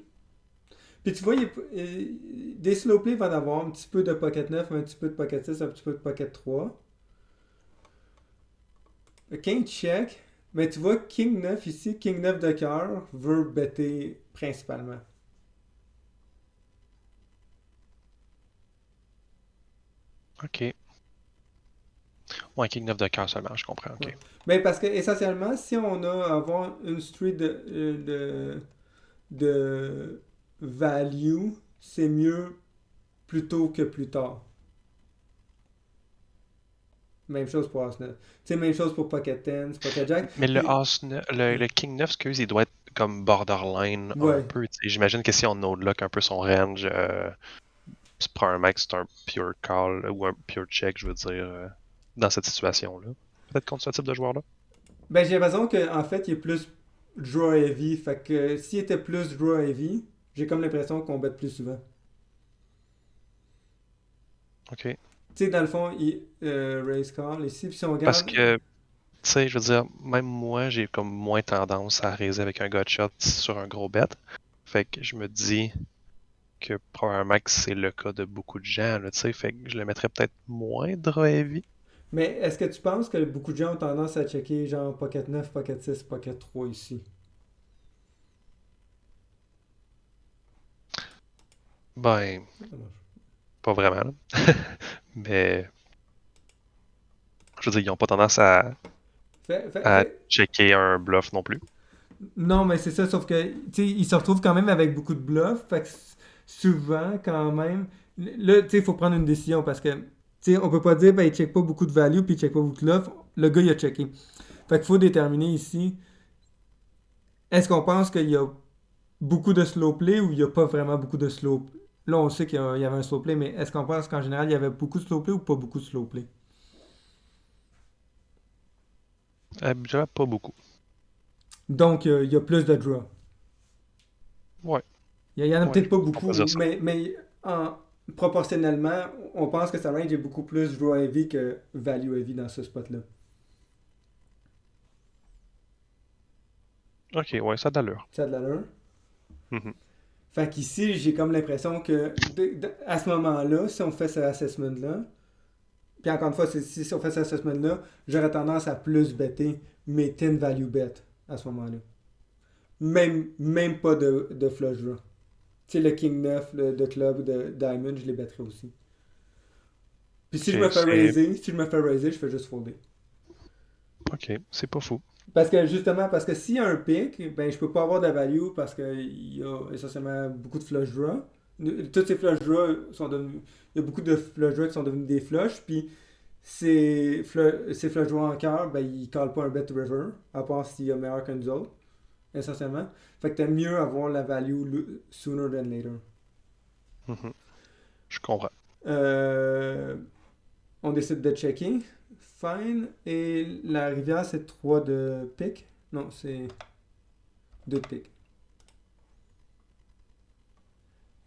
Puis tu vois, des slow plays va en avoir un petit peu de pocket 9, un petit peu de pocket 6, un petit peu de pocket 3. Le king check. Mais tu vois, king 9 ici, king 9 de cœur, veut better principalement. OK. Ouais, King 9 de cœur seulement, je comprends. Ouais. OK. Mais parce que essentiellement, si on a à avoir une street de value, c'est mieux plus tôt que plus tard. Même chose pour As 9. Tu sais, même chose pour Pocket 10, Pocket Jack. Mais le Puis, As 9, le King 9, excuse, il doit être comme borderline un ouais. peu. Tu sais. J'imagine que si on lock un peu son range, c'est probablement que c'est un pure call ou un pure check, je veux dire, dans cette situation-là. Peut-être contre ce type de joueur-là. Ben, j'ai l'impression qu'en fait, il est plus draw heavy. Fait que s'il était plus draw heavy, j'ai comme l'impression qu'on bet plus souvent. OK. Tu sais, dans le fond, il raise call ici. Puis si on Parce regarde. que, tu sais, je veux dire, même moi, j'ai comme moins tendance à raiser avec un gutshot sur un gros bet. Fait que je me dis que probablement que c'est le cas de beaucoup de gens, là, tu sais. Fait que je le mettrais peut-être moins draw heavy. Mais est-ce que tu penses que beaucoup de gens ont tendance à checker genre Pocket 9, Pocket 6, Pocket 3 ici? Ben, pas vraiment, là. Mais, je veux dire, ils ont pas tendance Fait, fait, à fait- checker un bluff non plus. Non, mais c'est ça, sauf que, tu sais, ils se retrouvent quand même avec beaucoup de bluffs. Fait que souvent, quand même, là, tu sais, il faut prendre une décision parce que, tu sais, on peut pas dire, ben, il check pas beaucoup de value puis il check pas beaucoup de bluffs. Le gars, il a checké. Fait qu'il faut déterminer ici, est-ce qu'on pense qu'il y a beaucoup de slow play ou il y a pas vraiment beaucoup de slow play? Là, on sait qu'il y avait un slow play, mais est-ce qu'on pense qu'en général, il y avait beaucoup de slow play ou pas beaucoup de slow play? Je dirais pas beaucoup. Donc, il y a plus de draw. Ouais, Il y en a ouais, peut-être pas on peut beaucoup, dire ça. mais proportionnellement, on pense que sa range est beaucoup plus draw heavy que value heavy dans ce spot-là. Ok, ouais, ça a d'allure. Ça a de l'allure? Mhm. Fait qu'ici, j'ai comme l'impression que à ce moment-là, si on fait cet assessment-là, puis encore une fois, si on fait cet assessment-là, j'aurais tendance à plus better mes 10 value bet à ce moment-là. Même pas de flush draw. Tu sais, le King 9 de club de Diamond, je les battrais aussi. Puis si je me Ok, fais raiser, je fais juste folder. c'est pas fou. Parce que justement, parce que s'il y a un pic, ben je peux pas avoir de value parce qu'il y a essentiellement beaucoup de flush draw. Tous ces flush draws sont devenus. Il y a beaucoup de flush draws qui sont devenus des flush, puis ces flush draws en cœur, ben ils callent pas un bet river, à part s'il y a meilleur que nous autres, essentiellement. Fait que t'aimes mieux avoir la value sooner than later. Mhm. Je comprends. Euh, on décide de checker. Fine. Et la rivière, c'est 3 de pique. Non, c'est 2 de pique.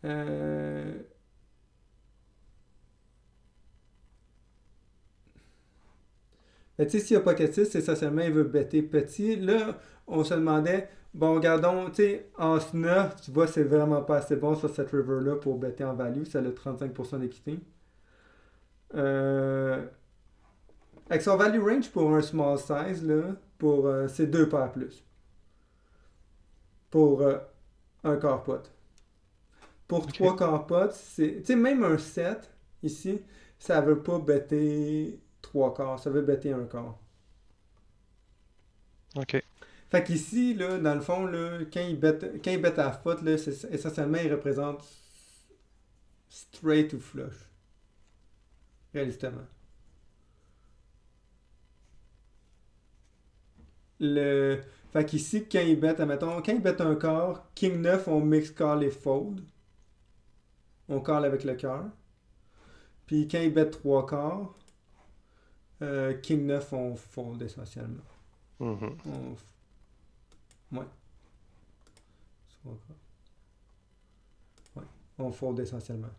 Euh, tu sais, s'il n'y a pas 6, c'est essentiellement il veut bêter petit. Là, on se demandait, bon, regardons, tu sais, en 9, tu vois, c'est vraiment pas assez bon sur cette river-là pour bêter en value. Ça a le 35% d'équité. Euh, avec son value range pour un small size, là, c'est 2 paires plus. Pour un quart pot. Pour Ok, 3 quarts potes, c'est. Tu sais, même un 7 ici, ça veut pas bêter 3 quarts, ça veut bêter un quart. ok, Fait qu'ici, là, dans le fond, là, quand il bête à la foot, là, essentiellement, il représente straight ou flush, réalistement. le... Fait qu'ici, quand il bet, admettons, quand il bet un quart, King 9 on mix call et fold. On call avec le cœur. Puis quand il bet 3 quarts, King 9 on fold essentiellement. Mhm. On... Ouais. Ouais. On fold essentiellement.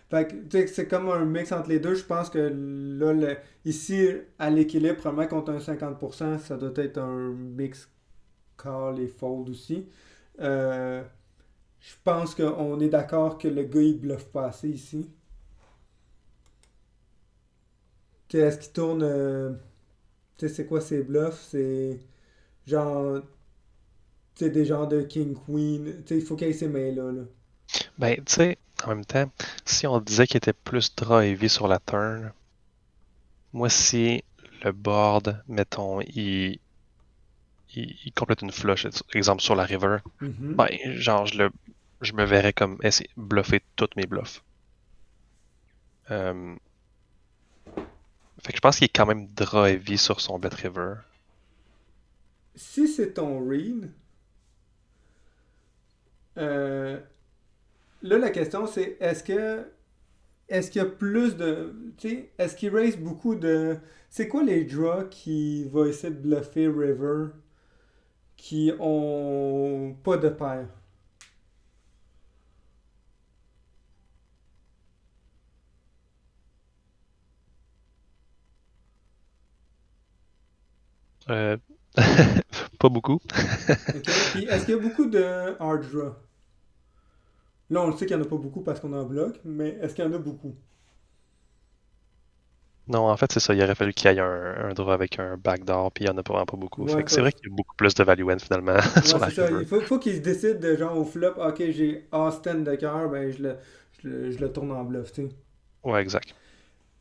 Fait que, tu sais, c'est comme un mix entre les deux. Je pense que là, ici, à l'équilibre, probablement contre un 50%, ça doit être un mix call et fold aussi. Euh, je pense qu'on est d'accord que le gars, il bluffe pas assez ici. Tu sais, est-ce qu'il tourne... tu sais, c'est quoi ses bluffs? C'est genre... Tu sais, des genres de King Queen. Tu sais, il faut qu'il ait ses mains là, là. Ben, tu sais, en même temps, si on disait qu'il était plus draw heavy sur la turn, moi, si le board, mettons, il complète une flush, exemple sur la river, Mhm. ben, genre, je me verrais comme essayer bluffer toutes mes bluffs. Euh, fait que je pense qu'il est quand même draw heavy sur son bet river. Si c'est ton read, euh, là, la question, c'est est-ce qu'il y a plus de. Tu sais, est-ce qu'il raise beaucoup de. C'est quoi les draws qui va essayer de bluffer River qui ont pas de paire? Euh, pas beaucoup. OK? Puis est-ce qu'il y a beaucoup de hard draw? Là, on le sait qu'il n'y en a pas beaucoup parce qu'on en bloque, mais est-ce qu'il y en a beaucoup? Non, en fait, c'est ça. Il aurait fallu qu'il y ait un draw avec un backdoor, puis il n'y en a vraiment pas beaucoup. Fait Ouais, que c'est vrai qu'il y a beaucoup plus de value end finalement ouais sur la c'est ça. river. Il faut qu'il se décide de genre au flop, OK, j'ai Austin de cœur, ben je le tourne en bluff, tu sais. Ouais, exact.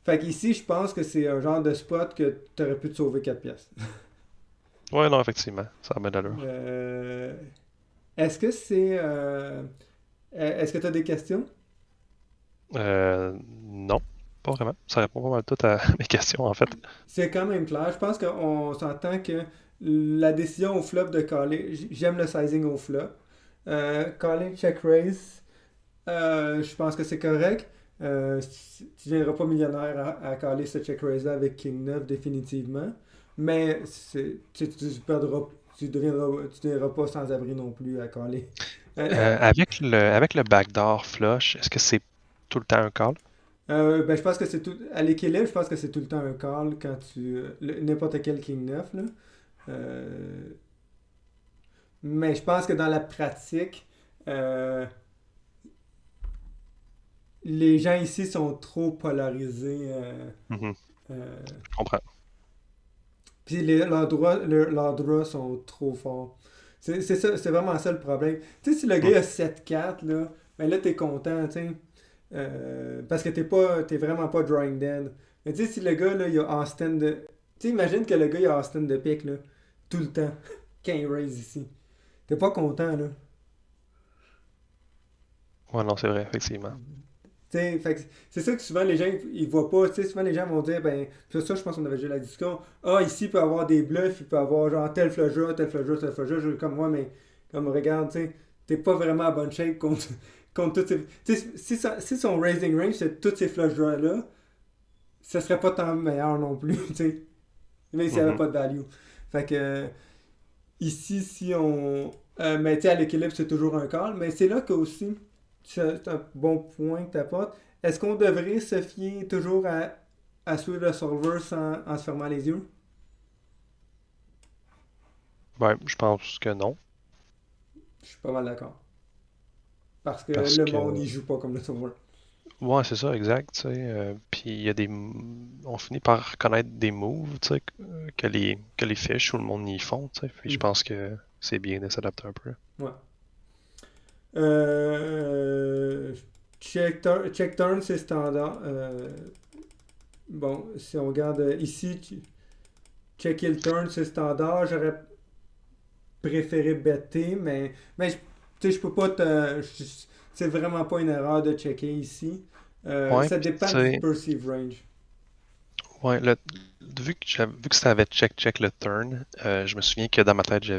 Fait qu'ici, je pense que c'est un genre de spot que t'aurais pu te sauver 4 pièces. Ouais, non, effectivement. Ça remet de l'allure. Euh, est-ce que c'est. Est-ce que tu as des questions? Non, pas vraiment. Ça répond pas mal tout à mes questions, en fait. C'est quand même clair. Je pense qu'on s'entend que la décision au flop de caller, j'aime le sizing au flop. Calling check raise, je pense que c'est correct. Tu ne viendras pas millionnaire à caller ce check raise-là avec King 9 définitivement. Mais tu perdras, tu deviendras pas sans abri non plus à caller. Avec le backdoor flush, est-ce que c'est tout le temps un call? Ben, je pense que c'est tout. À l'équilibre, je pense que c'est tout le temps un call quand tu. N'importe quel King 9 là. Euh, mais je pense que dans la pratique, euh, les gens ici sont trop polarisés. Mhm, Euh, je comprends. Puis leurs droits sont trop forts. C'est ça, c'est vraiment ça le problème. Tu sais, si le Hmm. gars a 7-4, là, ben là, t'es content, tu sais. Parce que t'es vraiment pas drawing dead. Mais tu sais, si le gars, là, il a Austin de. Tu sais, imagine que le gars, il a Austin de pique, là, tout le temps, quand il raise ici. T'es pas content, là. Ouais, non, c'est vrai, effectivement. Tu sais, fait que c'est ça que souvent les gens, ils voient pas. Tu sais, souvent les gens vont dire, ben, puis ça, je pense qu'on avait déjà la discussion. Ah, ici, il peut avoir des bluffs, il peut avoir genre tel flush draw, tel flush draw, tel flush draw. Comme moi, mais comme regarde, tu sais, t'es pas vraiment à bonne shape contre, contre toutes ces. Tu sais, si son raising range, c'est toutes ces flush draws-là, ça serait pas tant meilleur non plus, tu sais. Même s'il n'y avait Mhm. pas de value. Fait que ici, si on. Mais tu sais, à l'équilibre, c'est toujours un call. Mais c'est là que aussi, c'est un bon point que tu apportes. Est-ce qu'on devrait se fier toujours à suivre le solver en se fermant les yeux? Ouais, je pense que non. Je suis pas mal d'accord. Parce que Parce le monde, que il joue pas comme le solver. ouais, c'est ça, exact, tu sais. Puis il y a on finit par connaître des moves, tu sais, que les fiches ou le monde y font, tu sais. Puis je Mhm. pense que c'est bien de s'adapter un peu. Ouais. Euh, check turn, c'est standard. Bon, si on regarde ici, check kill turn, c'est standard. J'aurais préféré better, mais tu sais, je peux pas te. C'est vraiment pas une erreur de checker ici. Ouais, Ça puis tu dépend du sais, perceive range. Ouais, vu que ça avait check le turn, je me souviens que dans ma tête, je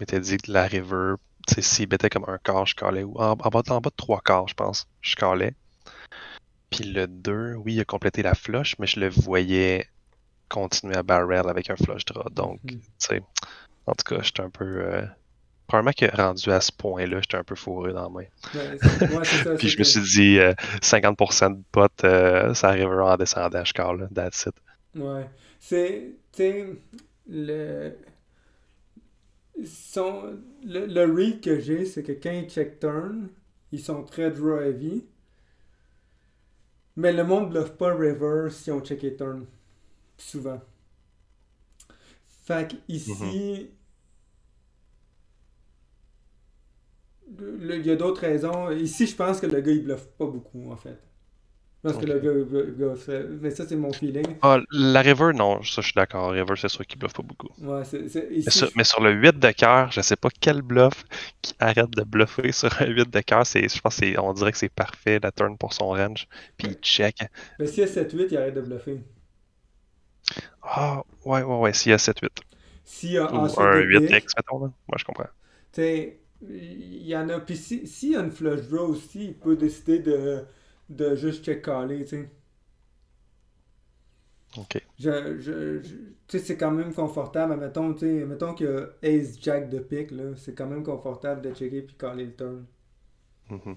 m'étais dit que la river, tu sais, s'il mettait comme un quart, je calais, ou en bas de trois quarts, je pense, je calais. Puis le 2, oui, il a complété la flush, mais je le voyais continuer à barrel avec un flush draw. Donc, tu Mhm. sais, en tout cas, j'étais un peu. Probablement que rendu à ce point-là, j'étais un peu fourré dans la main. Ouais, c'est ça, Puis c'est je me que. suis dit, 50% de pot, ça arrivera en descendant, je cale, là. That's it. Ouais. C'est. Tu sais, le. Le read que j'ai, c'est que quand ils check turn, ils sont très draw heavy. Mais le monde bluffe pas river si on check et turn. Souvent. Fait que Mhm. ici, il y a d'autres raisons. Ici, je pense que le gars, il bluffe pas beaucoup, en fait. Je pense que le OK. gars, mais ça, c'est mon feeling. Ah, la river, non, ça, je suis d'accord. River, c'est sûr qu'il bluffe pas beaucoup. Ouais, ici, Mais sur le 8 de cœur, je sais pas quel bluff qui arrête de bluffer sur un 8 de cœur. Je pense on dirait que c'est parfait, la turn pour son range. Puis il ben, check. s'il y a 7-8, il arrête de bluffer. Ah, ouais, ouais, ouais, s'il y a 7-8. S'il y a Ou as de un pique, 8X, mettons, là. Moi, je comprends. tu sais, il y en a. Puis s'il y a une flush draw aussi, il peut décider de juste check caller, tu sais. OK. Tu sais, c'est quand même confortable. Mettons, tu sais, mettons qu'il y a Ace Jack de pique, là. C'est quand même confortable de checker puis caller le turn. Mhm.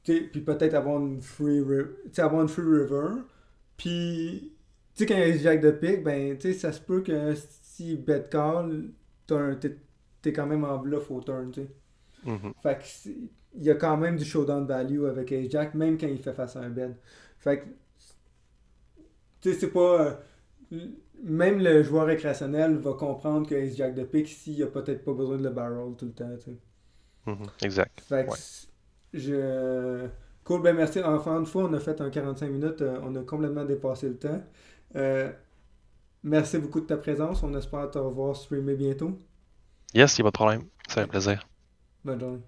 Tu sais, puis peut-être avoir une tu sais, avoir une free river. Puis, tu sais, quand il y a Ace Jack de pique, ben, tu sais, ça se peut que si bet call, t'es quand même en bluff au turn, tu sais. Mhm. Fait que il y a quand même du showdown value avec Ace Jack, même quand il fait face à un bet. Fait que, tu sais, c'est pas. Même le joueur récréationnel va comprendre que Ace Jack de pique s'il a peut-être pas besoin de le barrel tout le temps, tu sais. Mhm. Exact. Fait que Ouais. je. Cool, ben merci. Enfin, une fois, on a fait un 45 minutes, on a complètement dépassé le temps. Euh, Merci beaucoup de ta présence. On espère te revoir streamer bientôt. Yes, il n'y a pas de problème. C'est un Ok, plaisir. bonne journée.